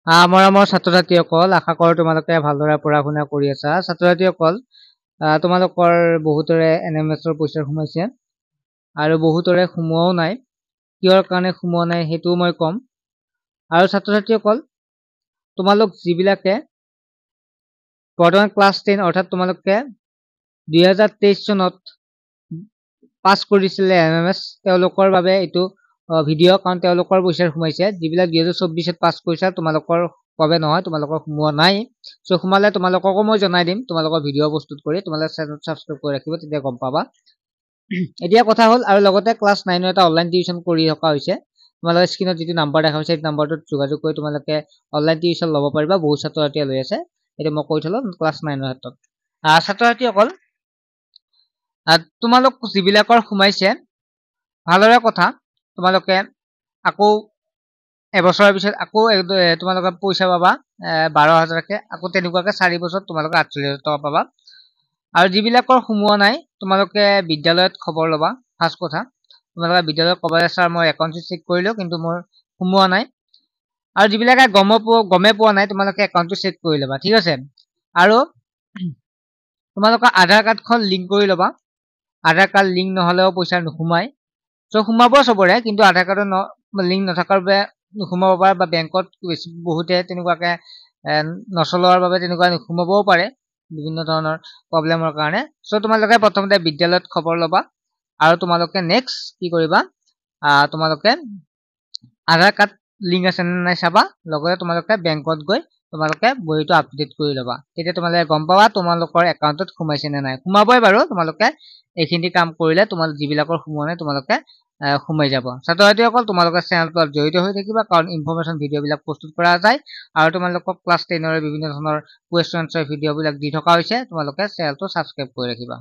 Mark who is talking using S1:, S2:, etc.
S1: মৰমৰ ছাত্ৰ-ছাত্ৰীসকল, আশা কৰোঁ তোমালোকে ভালদৰে পঢ়া-শুনা কৰি আছা। ছাত্ৰ-ছাত্ৰীসকল, তোমালোকৰ বহুতৰে NMSৰ পইচা সোমাইছে আৰু বহুতৰে সোমোৱাও নাই। কিহৰ কাৰণে সোমোৱা নাই সেইটোও মই ক'ম। আৰু ছাত্ৰ-ছাত্ৰীসকল, তোমালোক যিবিলাকে বৰ্তমান ক্লাছ 10 অৰ্থাৎ তোমালোকে 2023 চনত পাছ কৰিছিলে MMS, তেওঁলোকৰ বাবে এইটো ভিডিঅ', কাৰণ তেওঁলোকৰ পইচা সোমাইছে। যিবিলাক 2024 পাছ কৰিছা তোমালোকৰ বাবে নহয়, তোমালোকৰ সোমোৱা নাই। চ' সোমালে তোমালোককো মই জনাই দিম, তোমালোকৰ ভিডিঅ' প্ৰস্তুত কৰি তোমালোকে চেনেল ছাবস্ক্ৰাইব কৰি ৰাখিব, তেতিয়া গম পাবা। এতিয়া কথা হ'ল, আৰু লগতে ক্লাছ 9ৰ এটা অনলাইন টিউচন কৰি থকা হৈছে। তোমালোকে স্ক্ৰীনত যিটো নাম্বাৰ দেখা হৈছে, সেই নাম্বাৰটোত যোগাযোগ কৰি তোমালোকে অনলাইন টিউচন ল'ব পাৰিবা। বহুত ছাত্ৰ-ছাত্ৰীয়ে লৈ আছে, এইটো মই কৈ থলো ক্লাছ 9ৰ ক্ষেত্ৰত। ছাত্ৰ-ছাত্ৰীসকল, তোমালোক যিবিলাকৰ সোমাইছে, ভালৰে কথা। তোমালোকে আকৌ এবছৰৰ পিছত আকৌ তোমালোকে পইচা পাবা 12,000কে, আকৌ তেনেকুৱাকে 4 বছৰত তোমালোকে 48,000 টকা পাবা। আৰু যিবিলাকৰ সোমোৱা নাই, তোমালোকে বিদ্যালয়ত খবৰ ল'বা। ফাৰ্ষ্ট কথা, তোমালোকে বিদ্যালয়ত ক'বা যে ছাৰ মই একাউণ্টটো চেক কৰিলো, কিন্তু মোৰ সোমোৱা নাই। আৰু যিবিলাকে গমে পোৱা নাই, তোমালোকে একাউণ্টটো চেক কৰি ল'বা, ঠিক আছে। আৰু তোমালোকৰ আধাৰ কাৰ্ডখন লিংক কৰি ল'বা। আধাৰ কাৰ্ড লিংক নহ'লেও পইচা নোসোমায়। চ' সোমাব চবৰে, কিন্তু আধাৰ কাৰ্ডৰ লিংক নথকাৰ বাবে নোসোমাব পাৰে, বা বেংকত বহুতে তেনেকুৱাকে নচলোৱাৰ বাবে তেনেকুৱা নোসোমাবও পাৰে, বিভিন্ন ধৰণৰ প্ৰব্লেমৰ কাৰণে। চ' তোমালোকে প্ৰথমতে বিদ্যালয়ত খবৰ ল'বা, আৰু তোমালোকে নেক্সট কি কৰিবা, তোমালোকে আধাৰ কাৰ্ড লিংক আছে নে নাই চাবা, লগতে তোমালোকে বেংকত গৈ তোমালোকে বহীটো আপডেট কৰি ল'বা। তেতিয়া তোমালোকে গম পাবা তোমালোকৰ একাউণ্টত সোমাইছে নে নাই। সোমাবই বাৰু, তোমালোকে এইখিনি কাম কৰিলে তোমালোক যিবিলাকৰ সোমোৱা নাই তোমালোকে সোমাই যাব। ছাত্ৰ-ছাত্ৰীসকল, তোমালোকে চেনেলটোত জড়িত হৈ থাকিবা, কাৰণ ইনফৰমেশ্যন ভিডিঅ'বিলাক প্ৰস্তুত কৰা যায়, আৰু তোমালোকক ক্লাছ 10ৰ বিভিন্ন ধৰণৰ কুৱেশ্যন এনচাৰ ভিডিঅ'বিলাক দি থকা হৈছে। তোমালোকে চেনেলটো ছাবস্ক্ৰাইব কৰি ৰাখিবা।